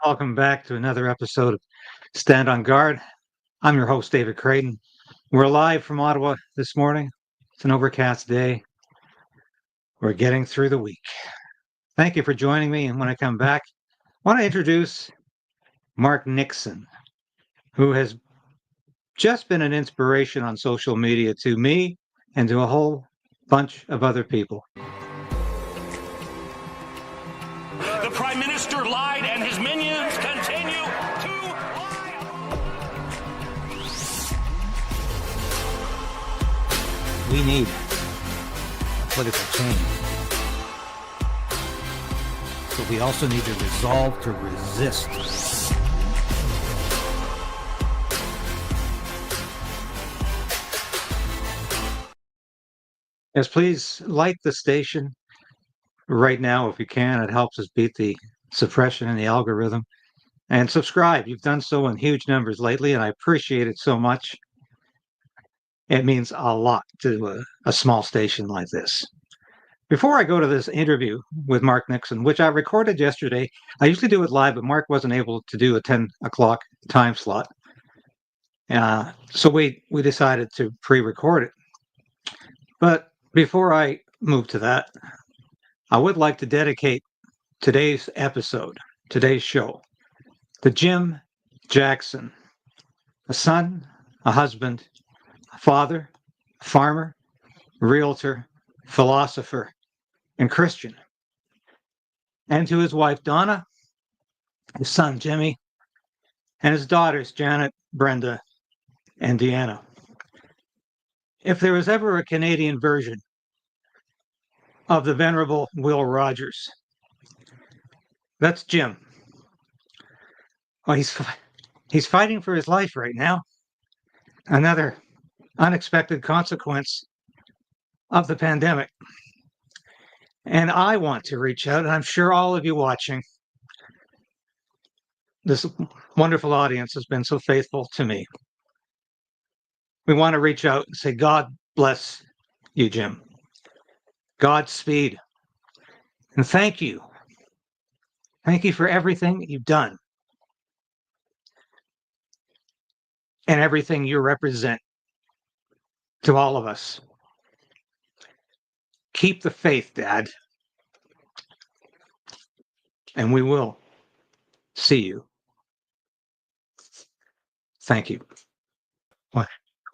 Welcome back to another episode of Stand on Guard. I'm your host, David Krayden. We're live from Ottawa this morning. It's an overcast day. We're getting through the week. Thank you for joining me. And when I come back, I want to introduce Mark Nixon, who has just been an inspiration on social media to me and to a whole bunch of other people. The Prime Minister lied and his minions continue to lie. We need political change. But we also need to resolve to resist. Yes, please like the station right now if you can. It helps us beat the suppression in the algorithm. And subscribe. You've done so in huge numbers lately, and I appreciate it so much. It means a lot to a small station like this. Before I go to this interview with Mark Nixon, which I recorded yesterday, I usually do it live, but Mark wasn't able to do a 10 o'clock time slot. So we decided to pre-record it. But before I move to that, I would like to dedicate today's episode, today's show, to Jim Jackson, a son, a husband, a father, a farmer, realtor, philosopher, and Christian, and to his wife, Donna, his son, Jimmy, and his daughters, Janet, Brenda, and Deanna. If there was ever a Canadian version of the venerable Will Rogers, that's Jim. Well, he's fighting for his life right now. Another unexpected consequence of the pandemic. And I want to reach out, and I'm sure all of you watching, this wonderful audience has been so faithful to me. We want to reach out and say, God bless you, Jim. Godspeed. And thank you. Thank you for everything you've done and everything you represent to all of us. Keep the faith, Dad. And we will see you. Thank you.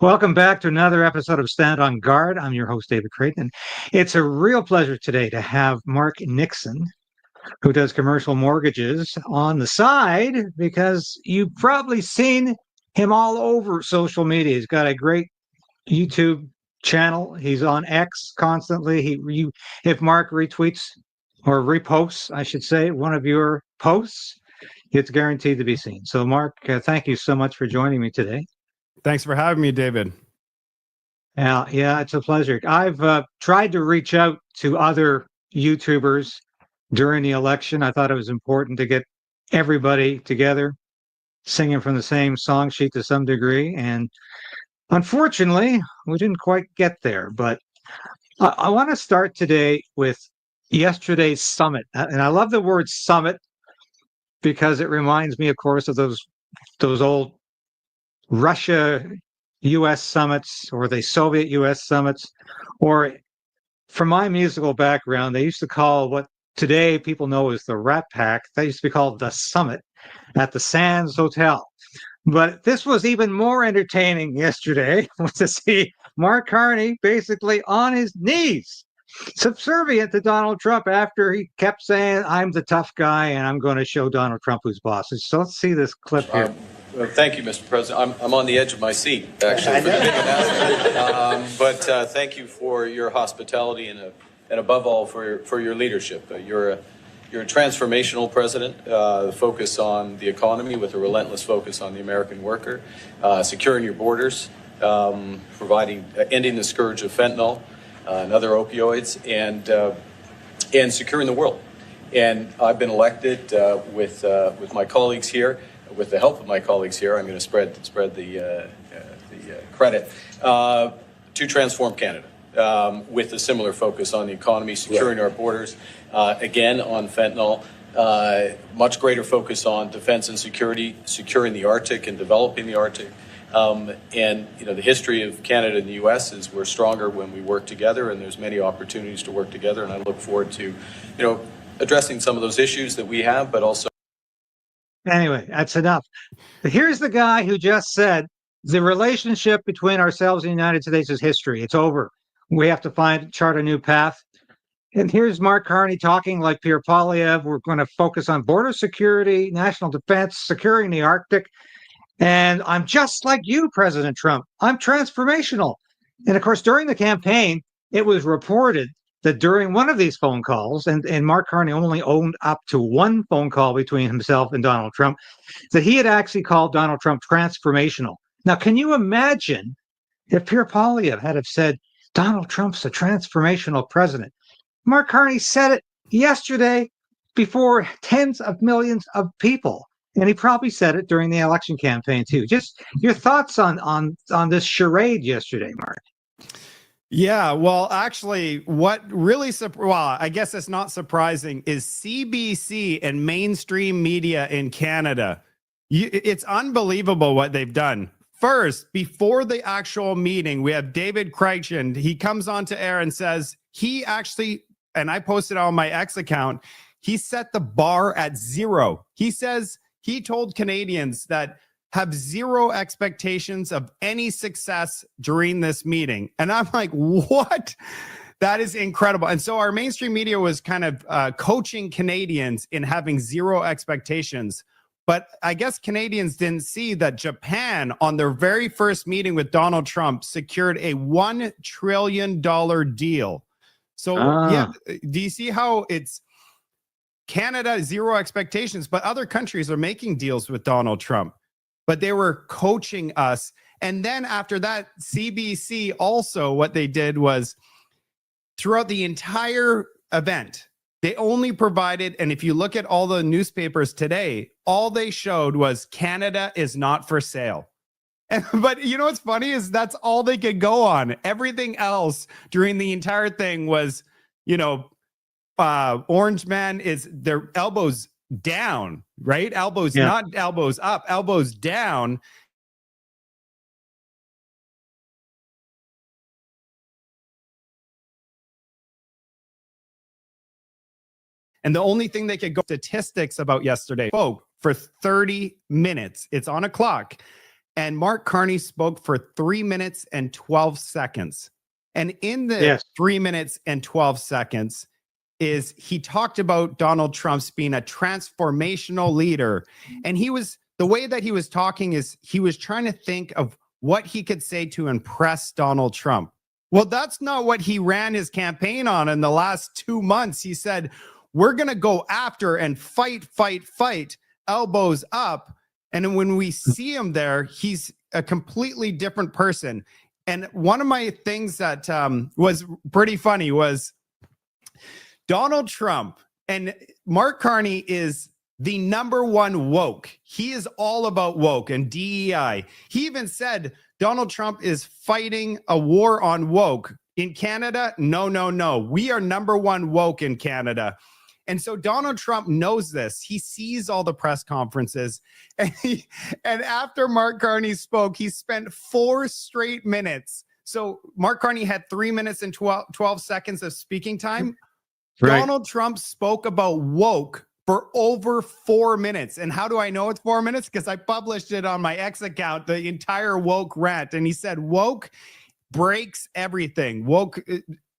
Welcome back to another episode of Stand on Guard. I'm your host, David Krayden. It's a real pleasure today to have Mark Nixon, who does commercial mortgages, on the side, because you've probably seen him all over social media. He's got a great YouTube channel. He's on X constantly. If Mark retweets or reposts, I should say, one of your posts, it's guaranteed to be seen. So, Mark, thank you so much for joining me today. Thanks for having me, David. Yeah, it's a pleasure. I've tried to reach out to other YouTubers during the election. I thought it was important to get everybody together, singing from the same song sheet to some degree. And unfortunately, we didn't quite get there. But I want to start today with yesterday's summit. And I love the word summit because it reminds me, of course, of those old Russia-U.S. summits, or the Soviet-U.S. summits, or from my musical background, they used to call what today people know as the Rat Pack. That used to be called the Summit at the Sands Hotel. But this was even more entertaining yesterday, was to see Mark Carney basically on his knees, subservient to Donald Trump after he kept saying, I'm the tough guy and I'm going to show Donald Trump who's boss. So let's see this clip here. Well, thank you, Mr. President. I'm on the edge of my seat, actually, for the big announcement. But thank you for your hospitality and above all for your leadership. You're a transformational president, focus on the economy with a relentless focus on the American worker, securing your borders, ending the scourge of fentanyl and other opioids, and securing the world. And I've been elected with my colleagues here. With the help of my colleagues here, I'm going to spread the credit to transform Canada with a similar focus on the economy, securing our borders, again on fentanyl, much greater focus on defense and security, securing the Arctic and developing the Arctic. And the history of Canada and the U.S. is we're stronger when we work together, and there's many opportunities to work together. And I look forward to, addressing some of those issues that we have, but also. Anyway, that's enough. Here's the guy who just said the relationship between ourselves and the United States is history. It's over. We have to chart a new path. And here's Mark Carney talking like Pierre Poilievre. We're going to focus on border security, national defense, securing the Arctic. And I'm just like you, President Trump. I'm transformational. And of course, during the campaign, it was reported that during one of these phone calls, and Mark Carney only owned up to one phone call between himself and Donald Trump, that he had actually called Donald Trump transformational. Now, can you imagine if Pierre Poilievre had have said, Donald Trump's a transformational president? Mark Carney said it yesterday before tens of millions of people. And he probably said it during the election campaign, too. Just your thoughts on this charade yesterday, Mark. Yeah, well, actually, what really, I guess it's not surprising, is CBC and mainstream media in Canada. It's unbelievable what they've done. First, before the actual meeting, we have David Krayden. He comes onto air and says he actually, and I posted on my X account, he set the bar at 0. He says he told Canadians that have 0 expectations of any success during this meeting. And I'm like, what? That is incredible. And so our mainstream media was kind of coaching Canadians in having 0 expectations. But I guess Canadians didn't see that Japan, on their very first meeting with Donald Trump, secured a $1 trillion deal. So, yeah, do you see how it's Canada, 0 expectations, but other countries are making deals with Donald Trump, but they were coaching us. And then after that, CBC also, what they did was throughout the entire event, they only provided, and if you look at all the newspapers today, all they showed was Canada is not for sale. But you know what's funny is that's all they could go on. Everything else during the entire thing was, Orange Man is their elbows down, right? Elbows, not elbows up, elbows down. And the only thing they could go statistics about yesterday spoke for 30 minutes. It's on a clock. And Mark Carney spoke for 3 minutes and 12 seconds. And in the 3 minutes and 12 seconds is he talked about Donald Trump's being a transformational leader. And the way that he was talking is he was trying to think of what he could say to impress Donald Trump. Well, that's not what he ran his campaign on in the last 2 months. He said, we're going to go after and fight, elbows up. And when we see him there, he's a completely different person. And one of my things that was pretty funny was Donald Trump, and Mark Carney is the #1 woke. He is all about woke and DEI. He even said Donald Trump is fighting a war on woke. In Canada, no. We are #1 woke in Canada. And so Donald Trump knows this. He sees all the press conferences. And after Mark Carney spoke, he spent 4 straight minutes. So Mark Carney had 3 minutes and 12 seconds of speaking time. Right. Donald Trump spoke about woke for over 4 minutes. And how do I know it's 4 minutes? Because I published it on my X account, the entire woke rant. And he said, woke breaks everything. Woke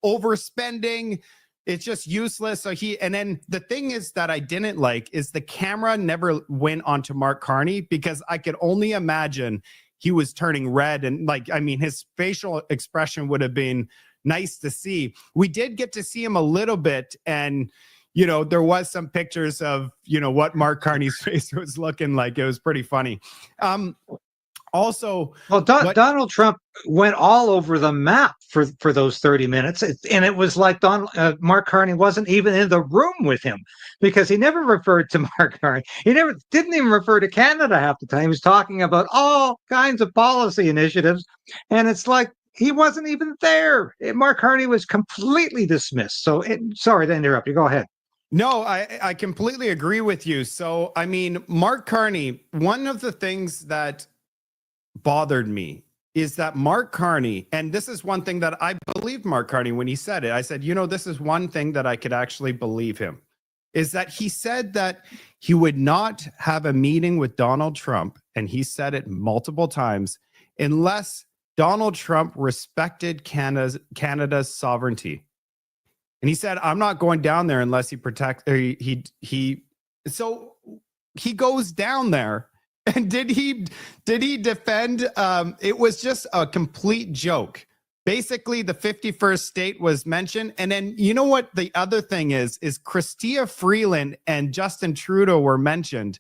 overspending. It's just useless. So and then the thing is that I didn't like is the camera never went onto Mark Carney, because I could only imagine he was turning red. And his facial expression would have been nice to see. We did get to see him a little bit. And, there was some pictures of, what Mark Carney's face was looking like. It was pretty funny. Also, Donald Trump went all over the map for those 30 minutes. And it was like Mark Carney wasn't even in the room with him, because he never referred to Mark Carney. He didn't even refer to Canada half the time. He was talking about all kinds of policy initiatives. And it's like he wasn't even there. Mark Carney was completely dismissed. So sorry to interrupt you. Go ahead. No, I completely agree with you. So, I mean, Mark Carney, one of the things that bothered me is that Mark Carney, and this is one thing that I believed Mark Carney when he said it. I said, this is one thing that I could actually believe him, is that he said that he would not have a meeting with Donald Trump, and he said it multiple times, unless Donald Trump respected Canada's sovereignty. And he said, I'm not going down there unless he protects, or so he goes down there. And did he defend? It was just a complete joke. Basically, the 51st state was mentioned. And then you know what the other thing is Chrystia Freeland and Justin Trudeau were mentioned,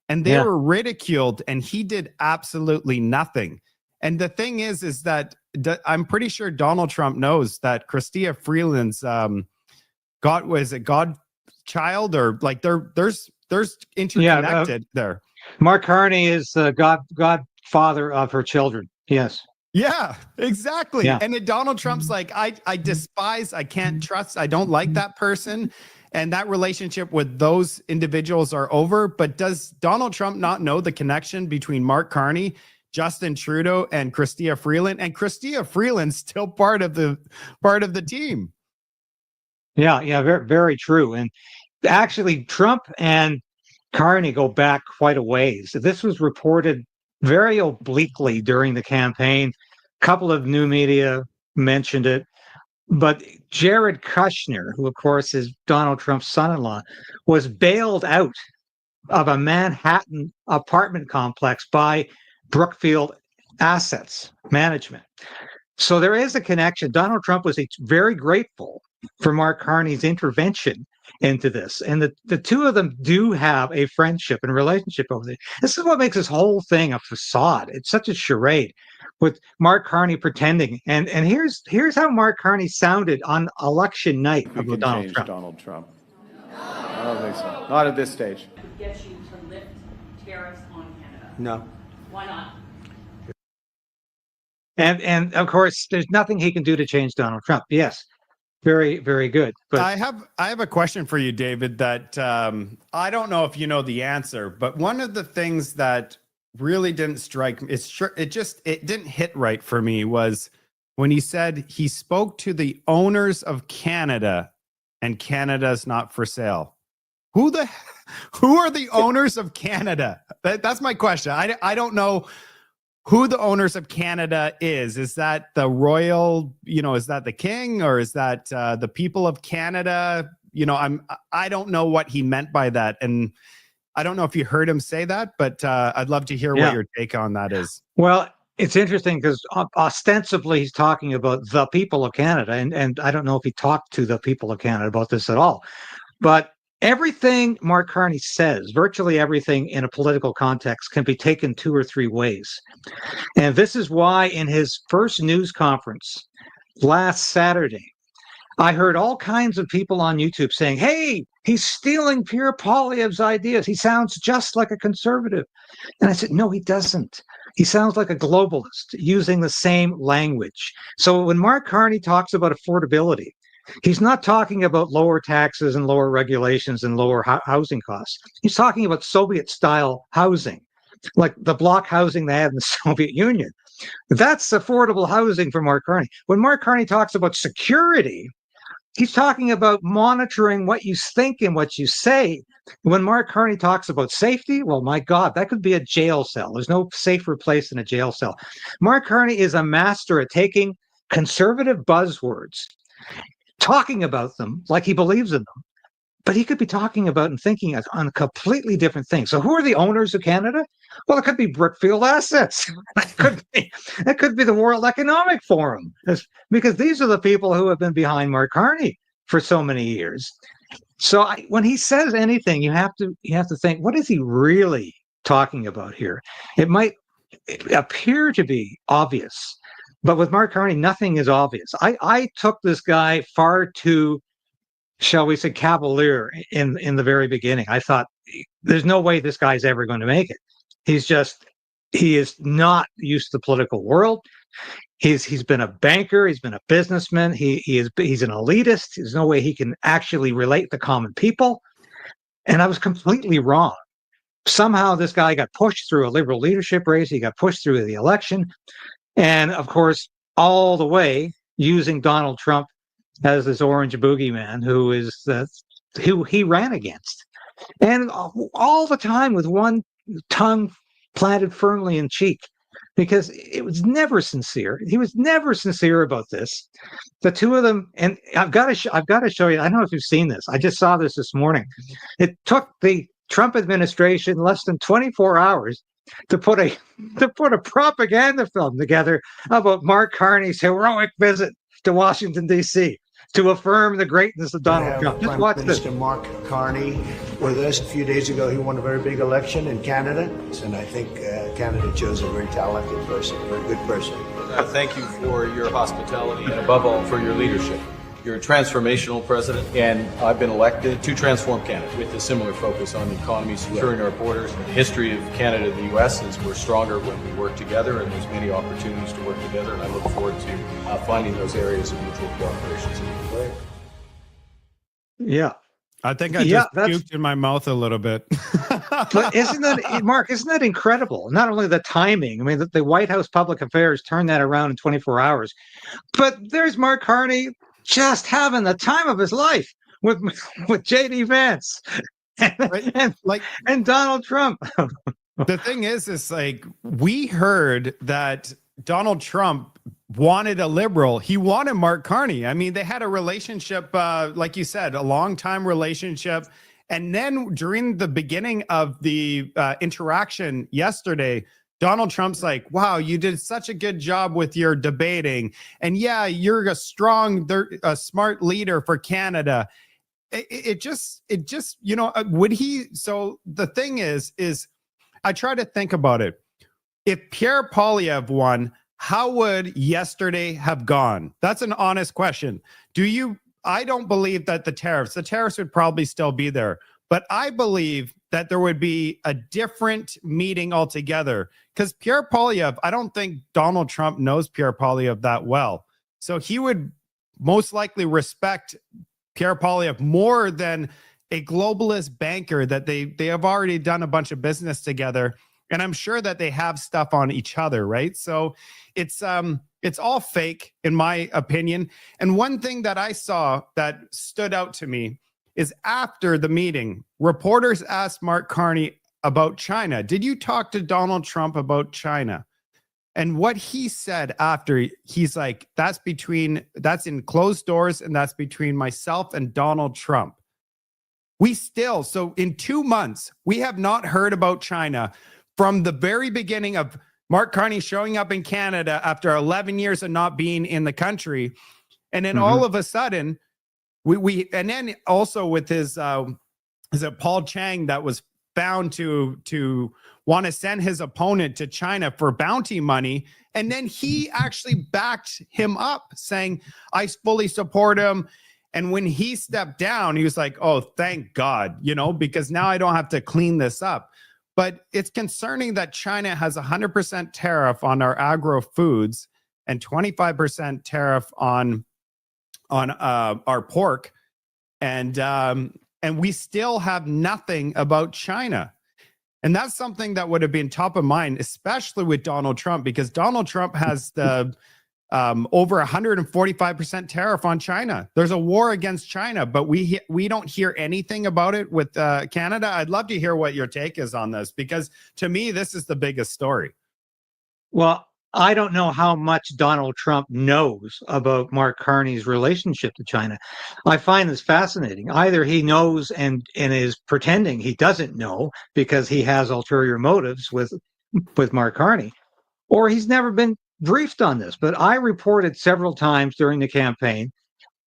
and they were ridiculed, and he did absolutely nothing. And the thing is that I'm pretty sure Donald Trump knows that Chrystia Freeland's godchild, or like there's interconnected there. Mark Carney is the godfather of her children. Yes. Yeah, exactly. Yeah. And then Donald Trump's like, I despise, I can't trust, I don't like that person. And that relationship with those individuals are over. But does Donald Trump not know the connection between Mark Carney, Justin Trudeau, and Chrystia Freeland? And Chrystia Freeland's still part of the team. Yeah, very, very true. And actually, Trump and Carney go back quite a ways. This was reported very obliquely during the campaign. A couple of new media mentioned it. But Jared Kushner, who of course is Donald Trump's son-in-law, was bailed out of a Manhattan apartment complex by Brookfield Assets Management. So there is a connection. Donald Trump was very grateful for Mark Carney's intervention into this. And the two of them do have a friendship and relationship over there. This is what makes this whole thing a facade. It's such a charade with Mark Carney pretending. And here's how Mark Carney sounded on election night about Donald Trump. Donald Trump. I don't think so. Not at this stage. Get you to lift tariffs on Canada? No. Why not? And of course, there's nothing he can do to change Donald Trump. Yes. Very, very good. But I have a question for you, David, that I don't know if you know the answer, but one of the things that really didn't strike me, it didn't hit right for me, was when he said he spoke to the owners of Canada and Canada's not for sale. Who are the owners of Canada? That's my question. I don't know who the owners of Canada is. Is that the royal, is that the king, or is that the people of Canada? I don't know what he meant by that. And I don't know if you heard him say that, but I'd love to hear what your take on that is. Well, it's interesting because ostensibly he's talking about the people of Canada. And I don't know if he talked to the people of Canada about this at all. But everything Mark Carney says, virtually everything in a political context, can be taken two or three ways. And this is why in his first news conference last Saturday, I heard all kinds of people on YouTube saying, hey, he's stealing Pierre Poilievre's ideas. He sounds just like a conservative. And I said, no, he doesn't. He sounds like a globalist using the same language. So when Mark Carney talks about affordability, he's not talking about lower taxes and lower regulations and lower housing costs. He's talking about Soviet-style housing, like the block housing they had in the Soviet Union. That's affordable housing for Mark Carney. When Mark Carney talks about security, he's talking about monitoring what you think and what you say. When Mark Carney talks about safety, well, my God, that could be a jail cell. There's no safer place than a jail cell. Mark Carney is a master at taking conservative buzzwords, talking about them like he believes in them, but he could be talking about and thinking on a completely different thing. So who are the owners of Canada? Well, it could be Brookfield Assets. That could be the World Economic Forum, because these are the people who have been behind Mark Carney for so many years. So when he says anything, you have to think, what is he really talking about here? It might appear to be obvious, but with Mark Carney, nothing is obvious. I took this guy far too, shall we say, cavalier in the very beginning. I thought, there's no way this guy's ever going to make it. He is not used to the political world. He's been a banker. He's been a businessman. He's an elitist. There's no way he can actually relate to common people. And I was completely wrong. Somehow this guy got pushed through a liberal leadership race. He got pushed through the election. And of course, all the way using Donald Trump as this orange boogeyman who he ran against. And all the time with one tongue planted firmly in cheek, because it was never sincere. He was never sincere about this. The two of them, and I've got to show you. I don't know if you've seen this. I just saw this morning. It took the Trump administration less than 24 hours to put a propaganda film together about Mark Carney's heroic visit to Washington, D.C. to affirm the greatness of Donald Trump. Just watch this. Prime Minister Mark Carney with us a few days ago. He won a very big election in Canada, and I think Canada chose a very talented person, a very good person. Thank you for your hospitality and above all for your leadership. You're a transformational president, and I've been elected to transform Canada with a similar focus on the economy, securing our borders. The history of Canada and the U.S. is we're stronger when we work together, and there's many opportunities to work together, and I look forward to finding those areas of mutual cooperation. Yeah. I think I just puked in my mouth a little bit. But Mark, isn't that incredible? Not only the timing, I mean, the White House Public Affairs turned that around in 24 hours, but there's Mark Carney just having the time of his life with JD Vance and Donald Trump. The thing is like, we heard that Donald Trump wanted a liberal. He wanted Mark Carney. I mean, they had a relationship, like you said, a long time relationship. And then during the beginning of the interaction yesterday, Donald Trump's like, wow, you did such a good job with your debating. And yeah, you're a smart leader for Canada. It just, you know, would he? So the thing is I try to think about it. If Pierre Poilievre won, how would yesterday have gone? That's an honest question. I don't believe that the tariffs would probably still be there, but I believe that there would be a different meeting altogether, because Pierre Poilievre, I don't think Donald Trump knows Pierre Poilievre that well. So he would most likely respect Pierre Poilievre more than a globalist banker that they have already done a bunch of business together. And I'm sure that they have stuff on each other, right? So it's all fake, in my opinion. And one thing that I saw that stood out to me is after the meeting, reporters asked Mark Carney about China. Did you talk to Donald Trump about China? And what he said after, he's like, that's in closed doors, and that's between myself and Donald Trump. So in 2 months, we have not heard about China from the very beginning of Mark Carney showing up in Canada after 11 years of not being in the country. And then all of a sudden, and then also with his, is it Paul Chang that was found to want to send his opponent to China for bounty money. And then he actually backed him up, saying, I fully support him. And when he stepped down, he was like, oh, thank God, you know, because now I don't have to clean this up. But it's concerning that China has 100% tariff on our agro foods and 25% tariff on our pork. And we still have nothing about China. And that's something that would have been top of mind, especially with Donald Trump, because Donald Trump has the over 145% tariff on China. There's a war against China, but we don't hear anything about it with Canada. I'd love to hear what your take is on this, because to me, this is the biggest story. Well, I don't know how much Donald Trump knows about Mark Carney's relationship to China. I find this fascinating. Either he knows and is pretending he doesn't know because he has ulterior motives with Mark Carney, or he's never been briefed on this. But I reported several times during the campaign,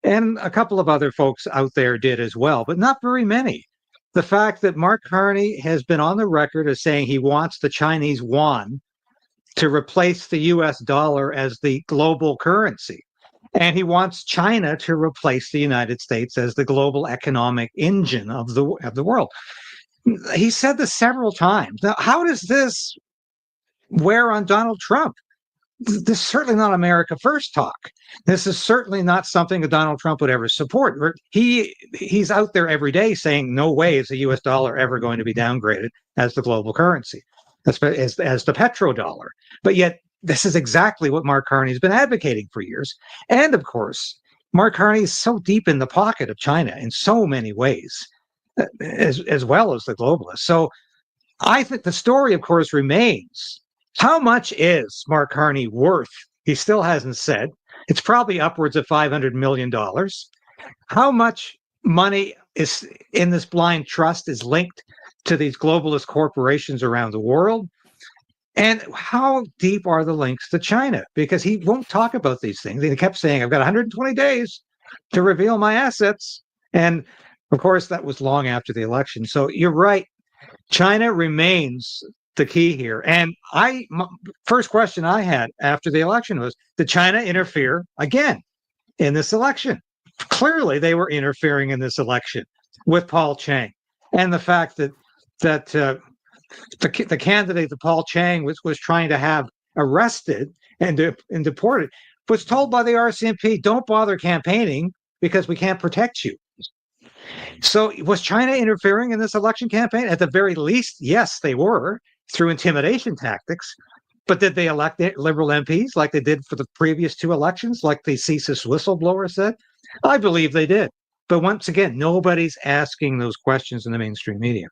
and a couple of other folks out there did as well, but not very many. The fact that Mark Carney has been on the record as saying he wants the Chinese yuan to replace the US dollar as the global currency. And he wants China to replace the United States as the global economic engine of the world. He said this several times. Now, how does this wear on Donald Trump? this is certainly not America First talk. This is certainly not something that Donald Trump would ever support. He's out there every day saying no way is the U.S. dollar ever going to be downgraded as the global currency, as the petrodollar. But yet this is exactly what Mark Carney has been advocating for years. And of course, Mark Carney is so deep in the pocket of China in so many ways, as well as the globalists. So I think the story, of course, remains. How much is Mark Carney worth? He still hasn't said. It's probably upwards of $500 million. How much money is in this blind trust is linked to these globalist corporations around the world? And how deep are the links to China? Because he won't talk about these things. He kept saying, I've got 120 days to reveal my assets. And of course, that was long after the election. So you're right. China remains the key here. And first question I had after the election was, did China interfere again in this election? Clearly, they were interfering in this election with Paul Chang. And the fact that the candidate that Paul Chang was trying to have arrested and deported was told by the RCMP, don't bother campaigning because we can't protect you. So was China interfering in this election campaign? At the very least, yes, they were, through intimidation tactics. But did they elect liberal MPs like they did for the previous two elections, like the CSIS whistleblower said? I believe they did. But once again, nobody's asking those questions in the mainstream media.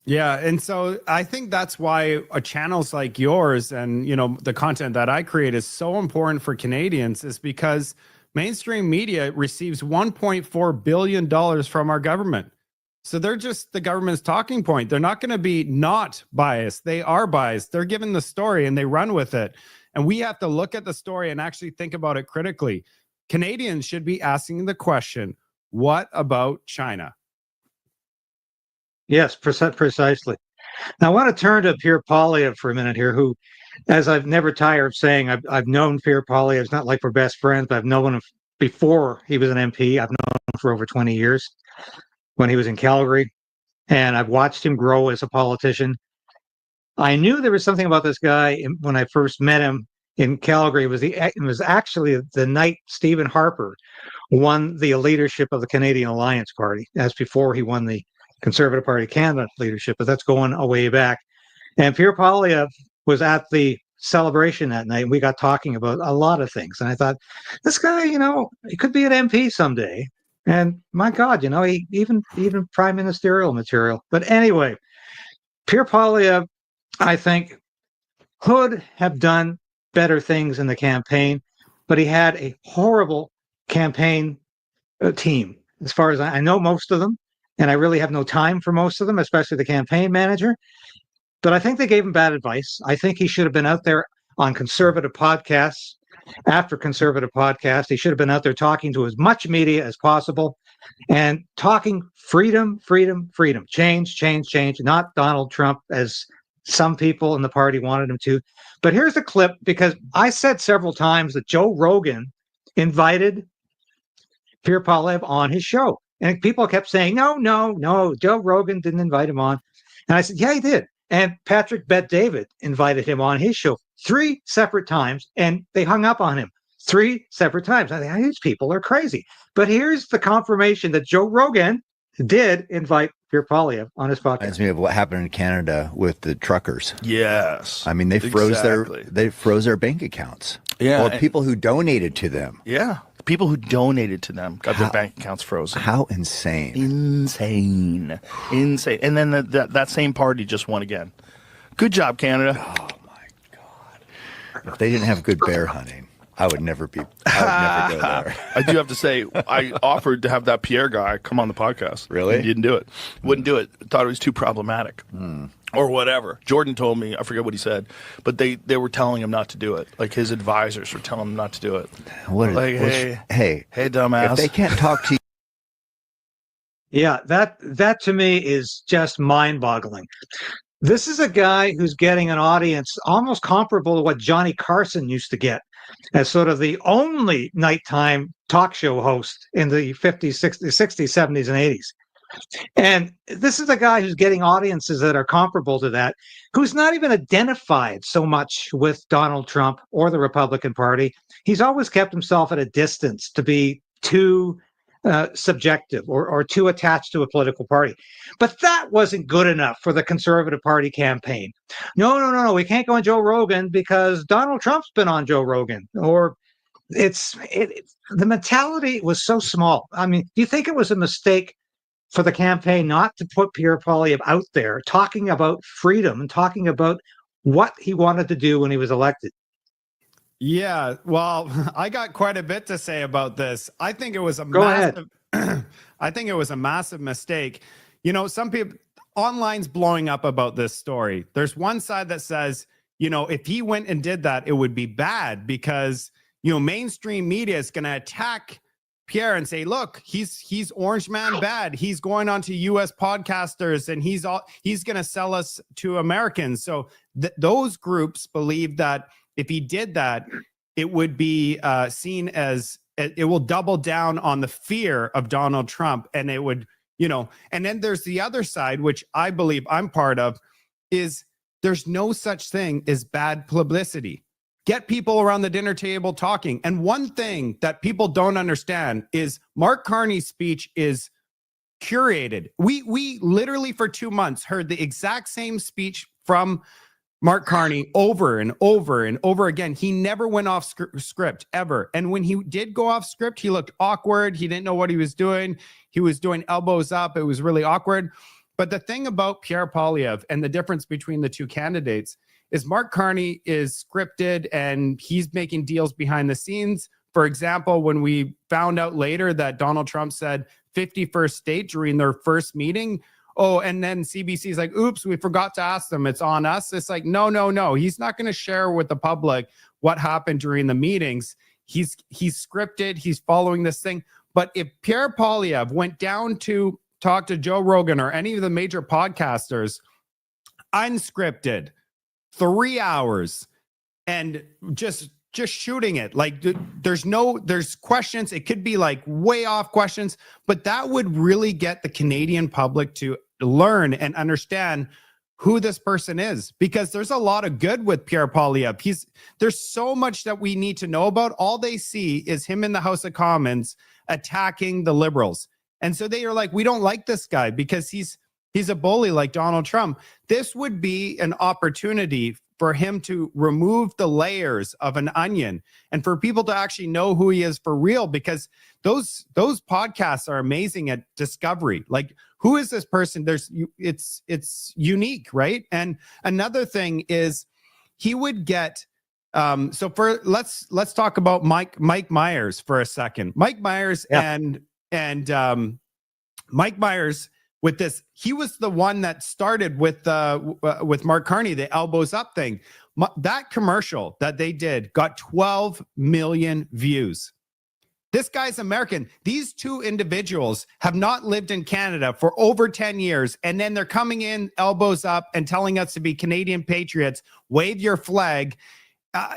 Yeah, and so I think that's why channels like yours and, you know, the content that I create is so important for Canadians, is because mainstream media receives $1.4 billion from our government. So they're just the government's talking point. They're not going to be not biased. They are biased. They're given the story and they run with it. And we have to look at the story and actually think about it critically. Canadians should be asking the question, what about China? Yes, precisely. Now, I want to turn to Pierre Poilievre for a minute here, who, as I've never tired of saying, I've known Pierre Poilievre. It's not like we're best friends, but I've known him before he was an MP. I've known him for over 20 years when he was in Calgary, and I've watched him grow as a politician. I knew there was something about this guy when I first met him in Calgary. It was actually the night Stephen Harper won the leadership of the Canadian Alliance Party. That's before he won the Conservative Party of Canada leadership, but that's going a way back. And Pierre Poilievre was at the celebration that night, and we got talking about a lot of things. And I thought, this guy, you know, he could be an MP someday. And my God, you know, he even prime ministerial material. But anyway, Pierre Poilievre, I think, could have done better things in the campaign, but he had a horrible campaign team. As far as I know, most of them, and I really have no time for most of them, especially the campaign manager. But I think they gave him bad advice. I think he should have been out there on conservative podcasts. After conservative podcasts, he should have been out there talking to as much media as possible and talking freedom, freedom, freedom, change, change, change, not Donald Trump as some people in the party wanted him to. But here's a clip, because I said several times that Joe Rogan invited Pierre Poilievre on his show. And people kept saying, no, Joe Rogan didn't invite him on. And I said, yeah, he did. And Patrick Bet-David invited him on his show 3 separate times, and they hung up on him 3 separate times. I think these people are crazy. But here's the confirmation that Joe Rogan did invite Pierre Poilievre on his podcast. Reminds me of what happened in Canada with the truckers. Yes. I mean, they froze their bank accounts. Yeah. Or people who donated to them. Yeah. People who donated to them got their bank accounts frozen. How insane. Insane. And then that same party just won again. Good job, Canada. Oh, my God. If they didn't have good bear hunting, I would never go there. I do have to say, I offered to have that Pierre guy come on the podcast. Really? He didn't do it. Wouldn't do it. Thought it was too problematic. Or whatever. Jordan told me, I forget what he said, but they were telling him not to do it. Like his advisors were telling him not to do it. Hey, dumbass. If they can't talk to you. Yeah, that to me is just mind-boggling. This is a guy who's getting an audience almost comparable to what Johnny Carson used to get as sort of the only nighttime talk show host in the 50s, 60s, 70s, and 80s. And this is a guy who's getting audiences that are comparable to that, who's not even identified so much with Donald Trump or the Republican Party. He's always kept himself at a distance to be too subjective or too attached to a political party. But that wasn't good enough for the Conservative Party campaign. No. We can't go on Joe Rogan because Donald Trump's been on Joe Rogan. Or the mentality was so small. I mean, do you think it was a mistake for the campaign not to put Pierre Poilievre out there talking about freedom and talking about what he wanted to do when he was elected? Yeah, well, I got quite a bit to say about this. I think it was a I think it was a massive mistake. You know, some people online's blowing up about this story. There's one side that says, you know, if he went and did that, it would be bad because, you know, mainstream media is going to attack Pierre and say, look, he's Orange Man bad. He's going on to US podcasters and he's going to sell us to Americans. So those groups believe that if he did that, it would be seen as, it will double down on the fear of Donald Trump. And it would, you know, and then there's the other side, which I believe I'm part of, is there's no such thing as bad publicity. Get people around the dinner table talking. And one thing that people don't understand is Mark Carney's speech is curated. We literally for 2 months heard the exact same speech from Mark Carney over and over and over again. He never went off script ever. And when he did go off script, he looked awkward. He didn't know what he was doing. He was doing elbows up. It was really awkward. But the thing about Pierre Poilievre and the difference between the two candidates is Mark Carney is scripted and he's making deals behind the scenes. For example, when we found out later that Donald Trump said 51st state during their first meeting, oh, and then CBC's like, oops, we forgot to ask them. It's on us. It's like, no. He's not going to share with the public what happened during the meetings. He's scripted. He's following this thing. But if Pierre Poilievre went down to talk to Joe Rogan or any of the major podcasters, unscripted, 3 hours, and just shooting it, like there's questions. It could be like way off questions, but that would really get the Canadian public to learn and understand who this person is, because there's a lot of good with Pierre Poilievre. There's so much that we need to know about. All they see is him in the House of Commons attacking the Liberals. And so they are like, we don't like this guy because he's a bully like Donald Trump. This would be an opportunity for him to remove the layers of an onion and for people to actually know who he is for real, because those podcasts are amazing at discovery. Like, who is this person? It's unique, right? And another thing is he would get let's talk about Mike Myers for a second. Mike Myers and Mike Myers with this, he was the one that started with Mark Carney, the elbows up thing. That commercial that they did got 12 million views. This guy's American. These two individuals have not lived in Canada for over 10 years, and then they're coming in elbows up and telling us to be Canadian patriots, wave your flag.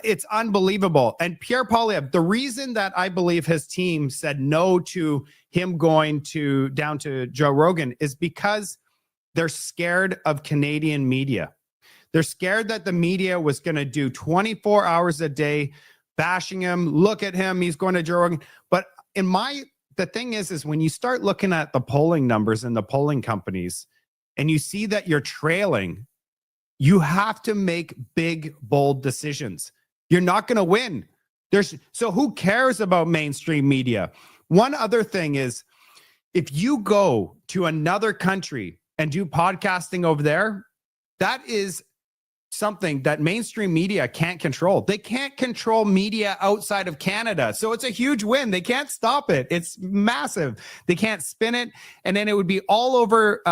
It's unbelievable. And Pierre Poilievre, the reason that I believe his team said no to him going down to Joe Rogan is because they're scared of Canadian media. They're scared that the media was going to do 24 hours a day bashing him. Look at him. He's going to Joe Rogan. But the thing is when you start looking at the polling numbers and the polling companies and you see that you're trailing, you have to make big, bold decisions. You're not going to win. So who cares about mainstream media? One other thing is, if you go to another country and do podcasting over there, that is something that mainstream media can't control. They can't control media outside of Canada. So it's a huge win. They can't stop it. It's massive. They can't spin it. And then it would be all over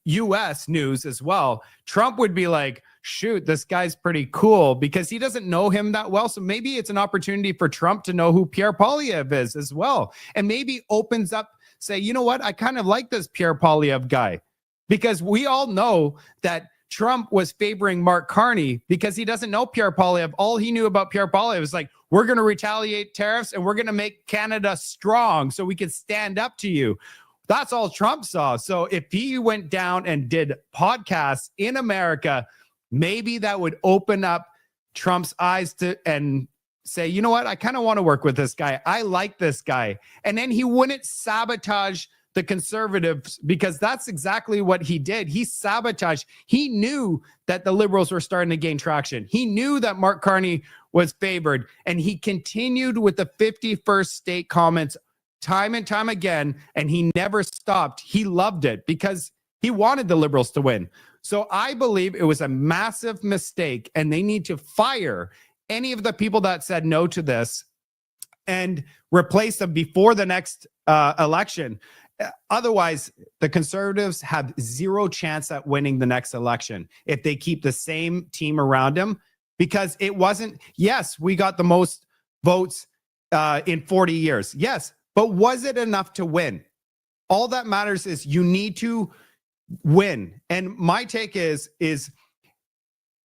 US news as well. Trump would be like, shoot, this guy's pretty cool, because he doesn't know him that well. So maybe it's an opportunity for Trump to know who Pierre Poilievre is as well. And maybe opens up, say, you know what? I kind of like this Pierre Poilievre guy, because we all know that Trump was favoring Mark Carney because he doesn't know Pierre Poilievre. All he knew about Pierre Poilievre was like, we're going to retaliate tariffs and we're going to make Canada strong so we can stand up to you. That's all Trump saw. So if he went down and did podcasts in America, maybe that would open up Trump's eyes to and say, you know what, I kind of want to work with this guy. I like this guy. And then he wouldn't sabotage the conservatives, because that's exactly what he did. He sabotaged. He knew that the liberals were starting to gain traction. He knew that Mark Carney was favored, and he continued with the 51st state comments time and time again, and he never stopped. He loved it because he wanted the liberals to win. So I believe it was a massive mistake, and they need to fire any of the people that said no to this and replace them before the next election. Otherwise, the conservatives have zero chance at winning the next election if they keep the same team around them, because it wasn't, yes, we got the most votes in 40 years. Yes, but was it enough to win? All that matters is you need to win. And my take is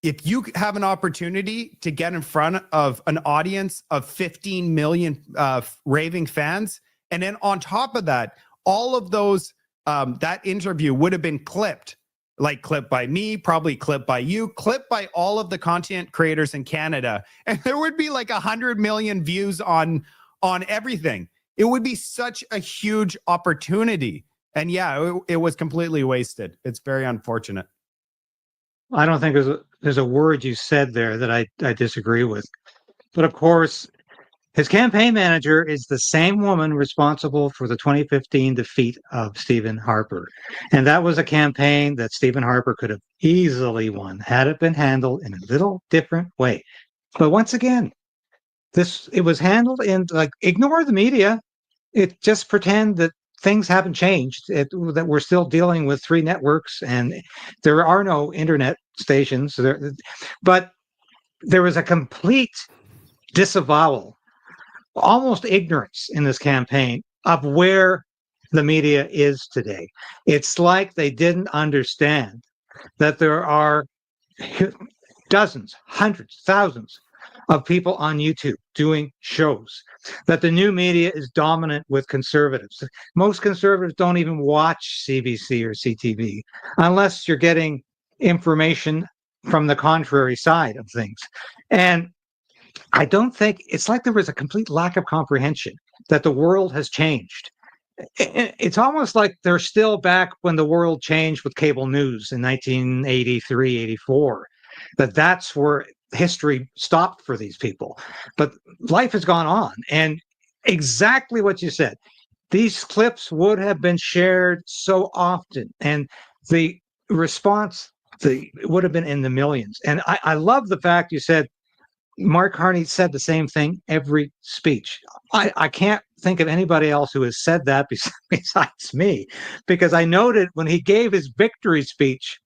if you have an opportunity to get in front of an audience of 15 million raving fans, and then on top of that, all of those, that interview would have been clipped, like clipped by me, probably clipped by you, clipped by all of the content creators in Canada. And there would be like 100 million views on everything. It would be such a huge opportunity. And yeah, it was completely wasted. It's very unfortunate. I don't think there's a word you said there that I disagree with. But of course, his campaign manager is the same woman responsible for the 2015 defeat of Stephen Harper. And that was a campaign that Stephen Harper could have easily won had it been handled in a little different way. But once again, it was handled in, like, ignore the media. It just pretend that things haven't changed, that we're still dealing with 3 networks and there are no internet stations. But there was a complete disavowal, almost ignorance in this campaign of where the media is today. It's like they didn't understand that there are dozens, hundreds, thousands of people on YouTube doing shows, that the new media is dominant with conservatives. Most conservatives don't even watch CBC or CTV unless you're getting information from the contrary side of things. And I don't think, it's like there was a complete lack of comprehension that the world has changed. It's almost like they're still back when the world changed with cable news in 1983, 84, that's where history stopped for these people. But life has gone on, and exactly what you said, these clips would have been shared so often, and the response would have been in the millions. And I love the fact you said Mark Carney said the same thing every speech. I can't think of anybody else who has said that besides me, because I noted when he gave his victory speech,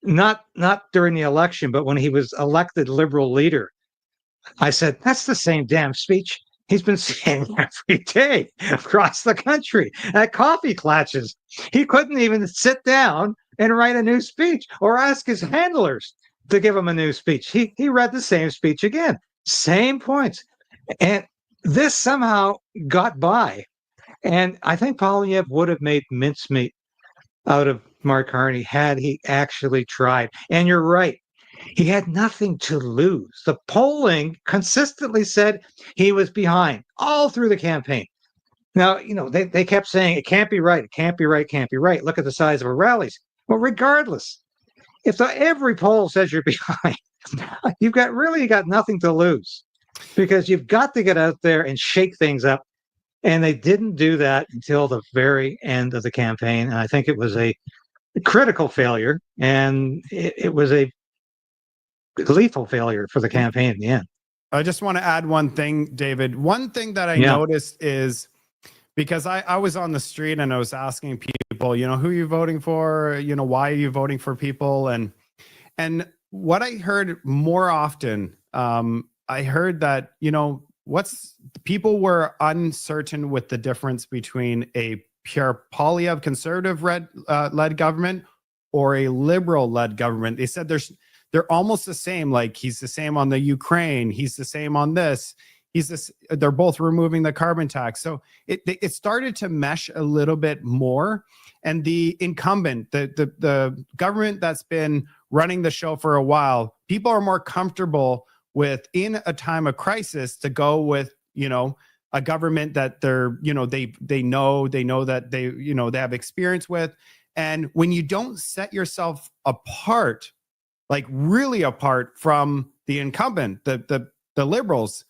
not during the election, but when he was elected liberal leader, I said, that's the same damn speech he's been saying every day across the country at coffee clatches. He couldn't even sit down and write a new speech or ask his handlers to give him a new speech. He read the same speech again, same points. And this somehow got by. And I think Poilievre would have made mincemeat out of Mark Carney had he actually tried. And you're right. He had nothing to lose. The polling consistently said he was behind all through the campaign. Now, they kept saying it can't be right. It can't be right. Can't be right. Look at the size of our rallies. Well, regardless, if every poll says you're behind, you've got nothing to lose, because you've got to get out there and shake things up. And they didn't do that until the very end of the campaign. And I think it was a critical failure, and it was a lethal failure for the campaign in the end. I just want to add one thing, David. One thing that I noticed is, because I was on the street and I was asking people, who are you voting for? Why are you voting for people? And what I heard more often, I heard that, people were uncertain with the difference between a Pierre Poilievre conservative led government or a liberal led government. They said they're almost the same. Like, he's the same on the Ukraine. He's the same on this. they're both removing the carbon tax. So it started to mesh a little bit more. And the incumbent, the government that's been running the show for a while, people are more comfortable with, in a time of crisis, to go with, a government that they're, they know that they have experience with. And when you don't set yourself apart, like really apart from the incumbent, the liberals,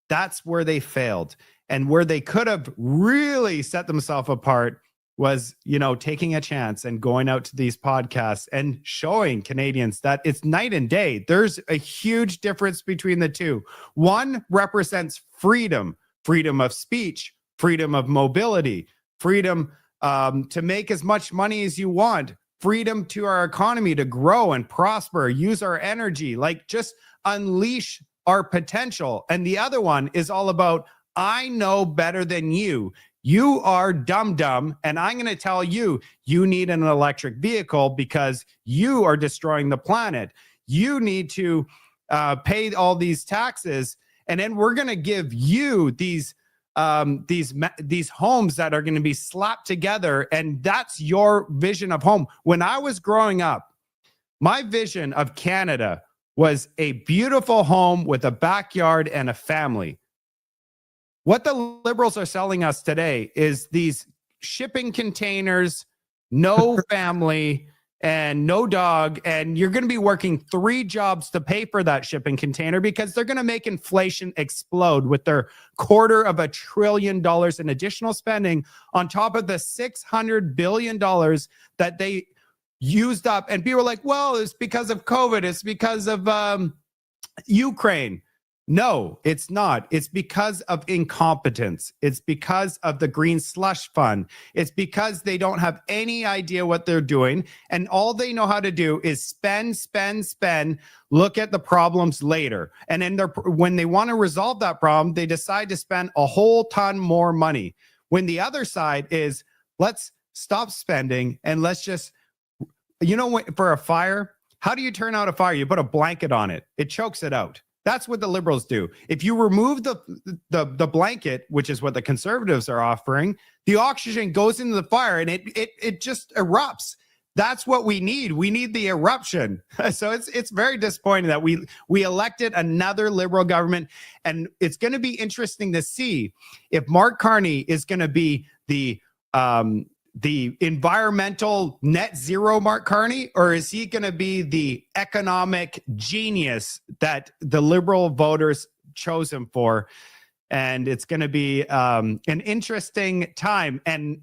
that's where they failed. And where they could have really set themselves apart was, taking a chance and going out to these podcasts and showing Canadians that it's night and day. There's a huge difference between the two. One represents freedom of speech, freedom of mobility, freedom to make as much money as you want, freedom to our economy to grow and prosper, use our energy, like just unleash our potential. And the other one is all about, I know better than you. You are dumb, and I'm going to tell you, you need an electric vehicle because you are destroying the planet. You need to pay all these taxes, and then we're going to give you these homes that are going to be slapped together, and that's your vision of home. When I was growing up, my vision of Canada was a beautiful home with a backyard and a family. What the liberals are selling us today is these shipping containers, no family, and no dog, and you're going to be working 3 jobs to pay for that shipping container because they're going to make inflation explode with their $250 billion in additional spending on top of the $600 billion that they used up. And people are like, well, it's because of COVID. It's because of Ukraine. No, it's not. It's because of incompetence. It's because of the green slush fund. It's because they don't have any idea what they're doing. And all they know how to do is spend, look at the problems later. And then when they want to resolve that problem, they decide to spend a whole ton more money. When the other side is, let's stop spending and let's just, for a fire, how do you turn out a fire? You put a blanket on it. It chokes it out. That's what the liberals do. If you remove the blanket, which is what the conservatives are offering, the oxygen goes into the fire and it just erupts. That's what we need. We need the eruption. So it's very disappointing that we elected another liberal government, and it's going to be interesting to see if Mark Carney is going to be the environmental net zero Mark Carney, or is he going to be the economic genius that the liberal voters chose him for? And it's going to be an interesting time, and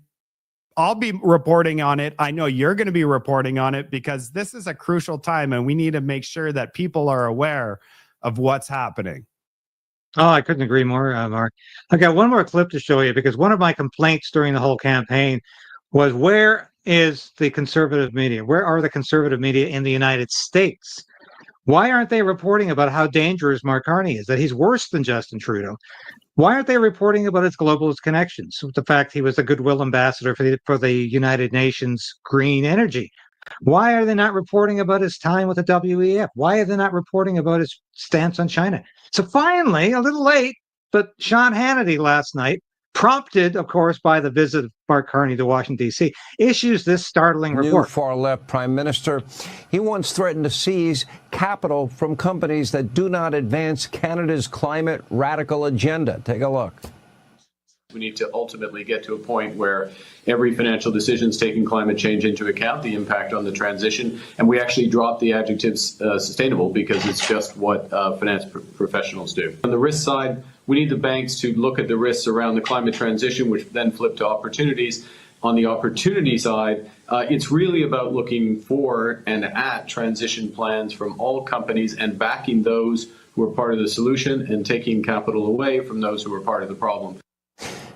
I'll be reporting on it. I know you're going to be reporting on it because this is a crucial time and we need to make sure that people are aware of what's happening. Oh, I couldn't agree more, Mark. I got one more clip to show you because one of my complaints during the whole campaign was, where is the conservative media? Where are the conservative media in the United States? Why aren't they reporting about how dangerous Mark Carney is, that he's worse than Justin Trudeau? Why aren't they reporting about his globalist connections? The fact he was a goodwill ambassador for the United Nations green energy. Why are they not reporting about his time with the WEF? Why are they not reporting about his stance on China? So finally, a little late, but Sean Hannity last night, prompted, of course, by the visit of Mark Carney to Washington, D.C., issues this startling report. New far-left prime minister. He once threatened to seize capital from companies that do not advance Canada's climate radical agenda. Take a look. We need to ultimately get to a point where every financial decision is taking climate change into account, the impact on the transition, and we actually drop the adjective sustainable because it's just what finance professionals do. On the risk side, we need the banks to look at the risks around the climate transition, which then flip to opportunities. On the opportunity side, it's really about looking for and at transition plans from all companies and backing those who are part of the solution and taking capital away from those who are part of the problem.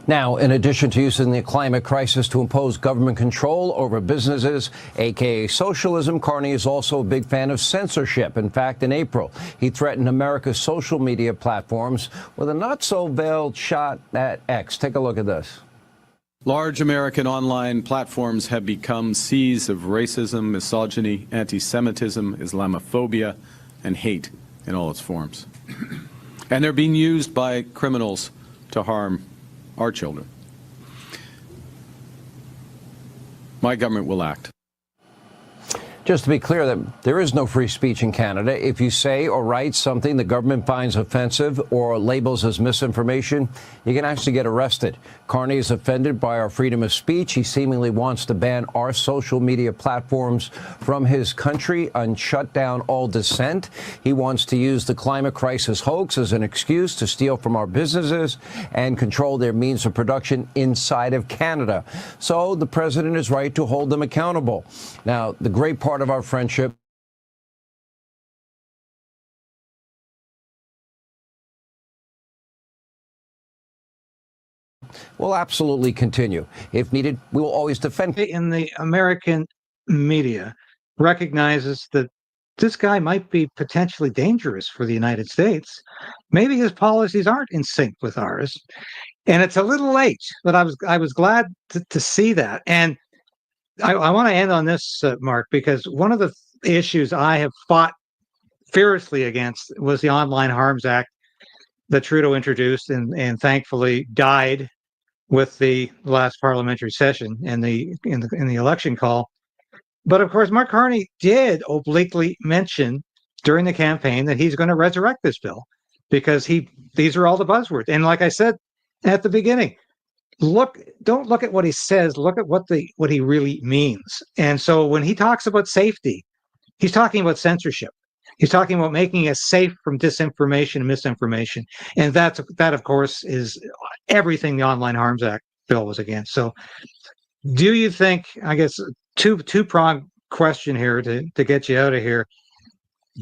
Now, in addition to using the climate crisis to impose government control over businesses, aka socialism, Carney is also a big fan of censorship. In fact, in April, he threatened America's social media platforms with a not-so-veiled shot at X. Take a look at this. Large American online platforms have become seas of racism, misogyny, anti-Semitism, Islamophobia, and hate in all its forms. And they're being used by criminals to harm our children. My government will act. Just to be clear, that there is no free speech in Canada. If you say or write something the government finds offensive or labels as misinformation, you can actually get arrested. Carney is offended by our freedom of speech. He seemingly wants to ban our social media platforms from his country and shut down all dissent. He wants to use the climate crisis hoax as an excuse to steal from our businesses and control their means of production inside of Canada. So the president is right to hold them accountable. Now, the great part of our friendship will absolutely continue. If needed, we will always defend. In the American media recognizes that this guy might be potentially dangerous for the United States. Maybe his policies aren't in sync with ours. And it's a little late, but I was glad to see that. And I want to end on this, Mark, because one of the issues I have fought fiercely against was the Online Harms Act that Trudeau introduced and thankfully died with the last parliamentary session and in the election call. But of course, Mark Carney did obliquely mention during the campaign that he's going to resurrect this bill because these are all the buzzwords. And like I said at the beginning, don't look at what he says, look at what he really means. And so when he talks about safety, he's talking about censorship. He's talking about making us safe from disinformation and misinformation. And that of course is everything the Online Harms Act bill was against. So do you think, I guess two-pronged question here to get you out of here.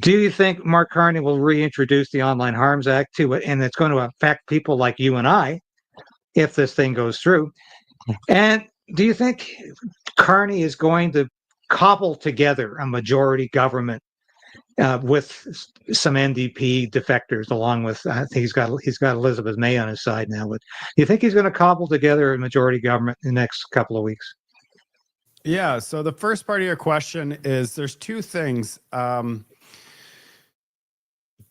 Do you think Mark Carney will reintroduce the Online Harms Act to it, and it's going to affect people like you and I if this thing goes through? And do you think Carney is going to cobble together a majority government with some NDP defectors, along with I think he's got Elizabeth May on his side now? But do you think he's going to cobble together a majority government in the next couple of weeks? Yeah. So the first part of your question is there's two things.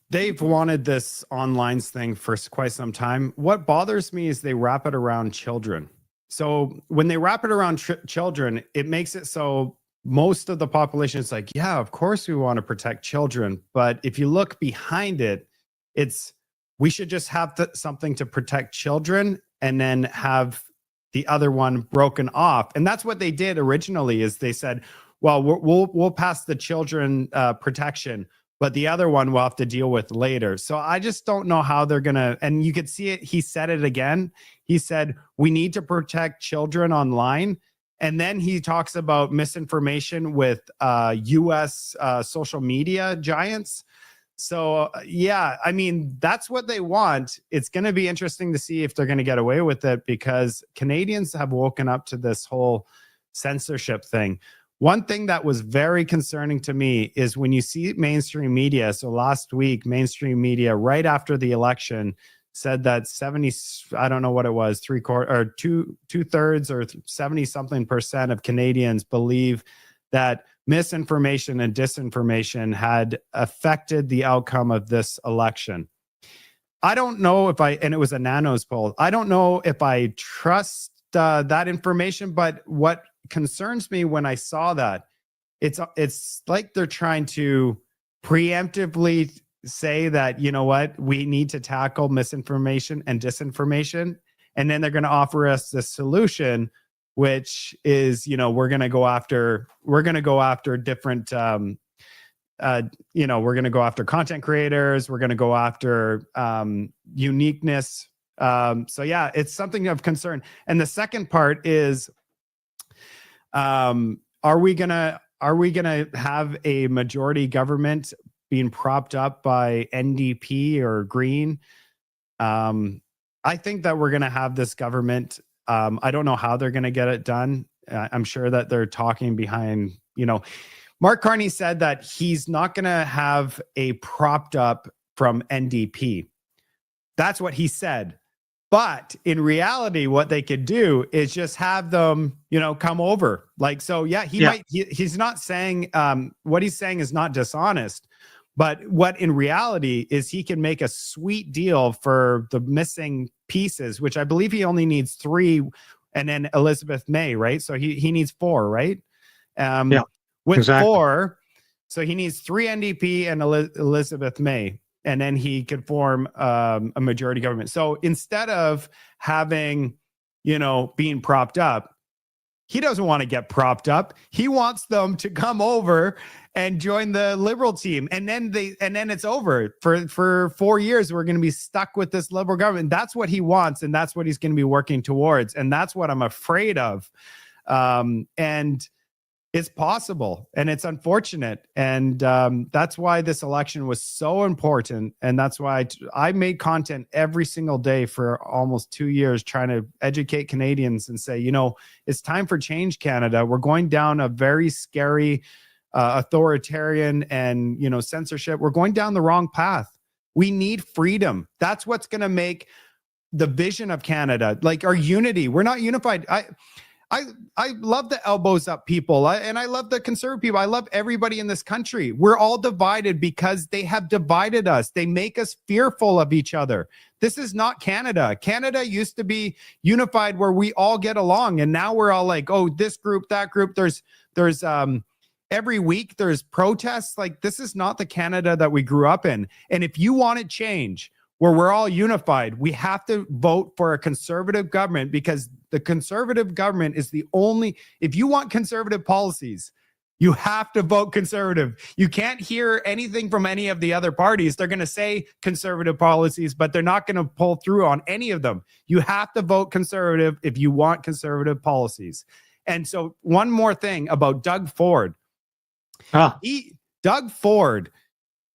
They've wanted this online thing for quite some time. What bothers me is they wrap it around children. So when they wrap it around children, it makes it so most of the population is like, yeah, of course we want to protect children. But if you look behind it, we should just have something to protect children and then have the other one broken off. And that's what they did originally, is they said, well, we'll pass the children protection, but the other one we'll have to deal with later. So I just don't know how they're going to, and you could see it. He said it again. He said, we need to protect children online. And then he talks about misinformation with US social media giants. So yeah, I mean, that's what they want. It's going to be interesting to see if they're going to get away with it, because Canadians have woken up to this whole censorship thing. One thing that was very concerning to me is when you see mainstream media. So last week, mainstream media, right after the election, said that 70, I don't know what it was, two-thirds or 70-something% of Canadians believe that misinformation and disinformation had affected the outcome of this election. I don't know if and it was a Nanos poll, I don't know if I trust that information, but what concerns me when I saw that, it's like they're trying to preemptively say that, you know what, we need to tackle misinformation and disinformation, and then they're going to offer us this solution, which is, you know, we're going to go after different we're going to go after content creators, we're going to go after uniqueness. So yeah, it's something of concern. And the second part is, are we gonna have a majority government being propped up by NDP or Green? I think that we're gonna have this government. I don't know how they're gonna get it done. I'm sure that they're talking behind, Mark Carney said that he's not gonna have a propped up from NDP. That's what he said. But in reality, what they could do is just have them, come over. Like, so yeah, he's not saying, what he's saying is not dishonest, But what in reality is he can make a sweet deal for the missing pieces, which I believe he only needs 3, and then Elizabeth May, right? So he needs 4, right? Yeah, with exactly. 4, so he needs 3 NDP and Elizabeth May, and then he could form a majority government. So instead of having, being propped up, he doesn't want to get propped up. He wants them to come over and join the Liberal team. And then it's over. For 4 years, we're going to be stuck with this Liberal government. That's what he wants. And that's what he's going to be working towards. And that's what I'm afraid of. And it's possible, and it's unfortunate. And that's why this election was so important. And that's why I made content every single day for almost 2 years, trying to educate Canadians and say, it's time for change, Canada. We're going down a very scary authoritarian and, censorship. We're going down the wrong path. We need freedom. That's what's going to make the vision of Canada, like our unity. We're not unified. I love the elbows up people, and I love the conservative people. I love everybody in this country. We're all divided because they have divided us. They make us fearful of each other. This is not Canada. Canada used to be unified where we all get along, and now we're all like, oh, this group, that group. There's every week there's protests. Like, this is not the Canada that we grew up in. And if you want to change where we're all unified, we have to vote for a conservative government, because the conservative government is the only, if you want conservative policies, you have to vote conservative. You can't hear anything from any of the other parties. They're going to say conservative policies, but they're not going to pull through on any of them. You have to vote conservative if you want conservative policies. And so one more thing about Doug Ford. Doug Ford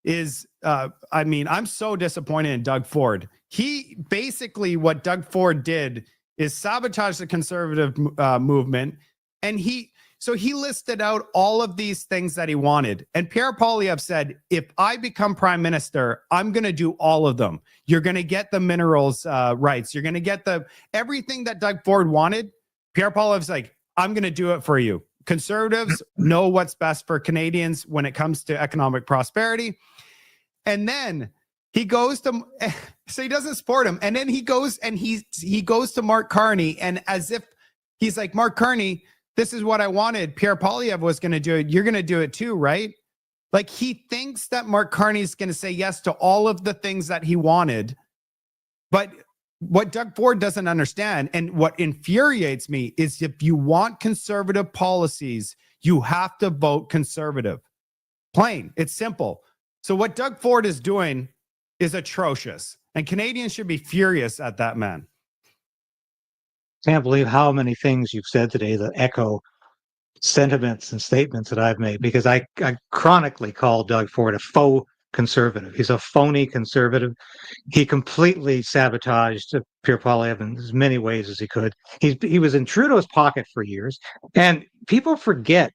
is, I'm so disappointed in Doug Ford. He basically, what Doug Ford did is sabotage the conservative movement. And he listed out all of these things that he wanted. And Pierre Poilievre said, if I become prime minister, I'm going to do all of them. You're going to get the minerals rights. You're going to get everything that Doug Ford wanted. Pierre Poilievre's like, I'm going to do it for you. Conservatives know what's best for Canadians when it comes to economic prosperity. And then he goes to, so he doesn't support him. And then he goes and he goes to Mark Carney, and as if he's like, Mark Carney, this is what I wanted. Pierre Poilievre was going to do it. You're going to do it too, right? Like, he thinks that Mark Carney is going to say yes to all of the things that he wanted. But what Doug Ford doesn't understand, and what infuriates me, is if you want conservative policies, you have to vote conservative. Plain. It's simple. So what Doug Ford is doing is atrocious, and Canadians should be furious at that man. Can't believe how many things you've said today that echo sentiments and statements that I've made, because I chronically call Doug Ford a faux conservative. He's a phony conservative. He completely sabotaged Pierre Poilievre in as many ways as he could. He was in Trudeau's pocket for years, and people forget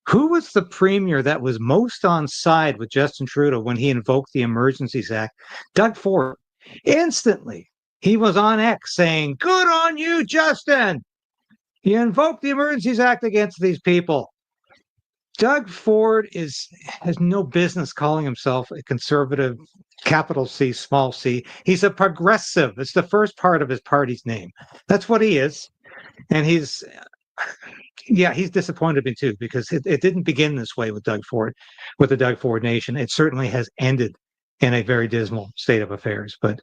who was the premier that was most on side with Justin Trudeau when he invoked the Emergencies Act. Doug Ford. Instantly, he was on X saying, "Good on you, Justin. You invoked the Emergencies Act against these people." Doug Ford has no business calling himself a conservative, capital C, small c. He's a progressive. It's the first part of his party's name. That's what he is. And he's disappointed me too, because it didn't begin this way with Doug Ford, with the Doug Ford Nation. It certainly has ended in a very dismal state of affairs. But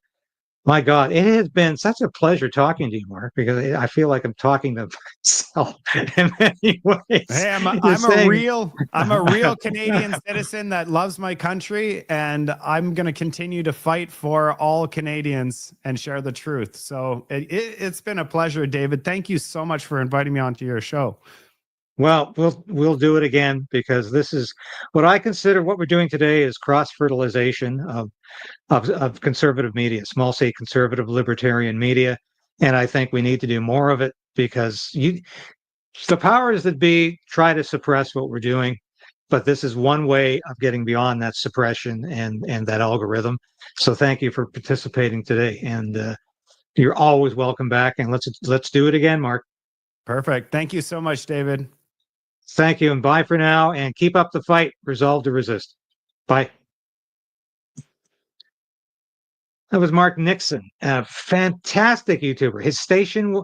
my God, it has been such a pleasure talking to you, Mark, because I feel like I'm talking to myself in many ways. Hey, I'm a real Canadian citizen that loves my country, and I'm going to continue to fight for all Canadians and share the truth. So it's been a pleasure, David. Thank you so much for inviting me onto your show. Well, we'll do it again, because this is what I consider what we're doing today is cross-fertilization of conservative media, small c conservative libertarian media. And I think we need to do more of it, because the powers that be try to suppress what we're doing. But this is one way of getting beyond that suppression and that algorithm. So thank you for participating today. And you're always welcome back. And let's do it again, Mark. Perfect. Thank you so much, David. Thank you, and bye for now, and keep up the fight. Resolve to resist. Bye. That was Mark Nixon, a fantastic YouTuber. His station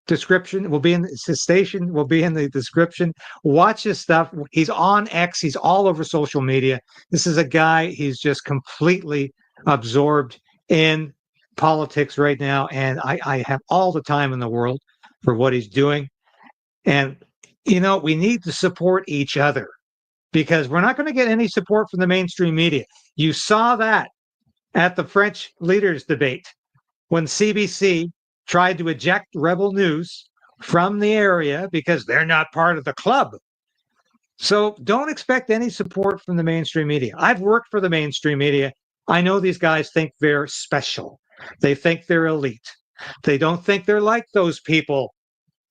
description will be in his station will be in the description. Watch his stuff. He's on X. He's all over social media. This is a guy. He's just completely absorbed in politics right now, and I have all the time in the world for what he's doing. And we need to support each other, because we're not going to get any support from the mainstream media. You saw that at the French leaders debate when CBC tried to eject Rebel News from the area because they're not part of the club. So don't expect any support from the mainstream media. I've worked for the mainstream media. I know these guys think they're special. They think they're elite. They don't think they're like those people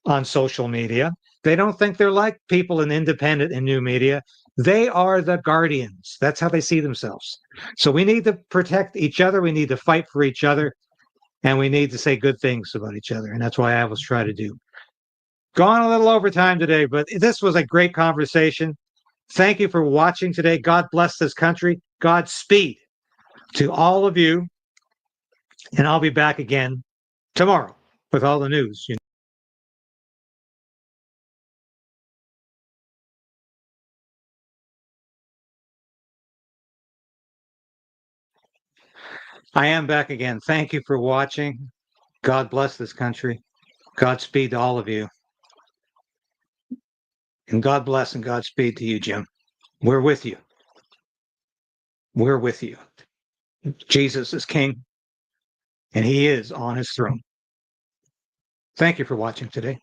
on social media. They don't think they're like people in independent and new media. They are the guardians. That's how they see themselves. So we need to protect each other. We need to fight for each other. And we need to say good things about each other. And that's why I always try to do. Gone a little over time today, but this was a great conversation. Thank you for watching today. God bless this country. Godspeed to all of you. And I'll be back again tomorrow with all the news. I am back again. Thank you for watching. God bless this country. Godspeed to all of you. And God bless and Godspeed to you, Jim. We're with you. We're with you. Jesus is King, and he is on his throne. Thank you for watching today.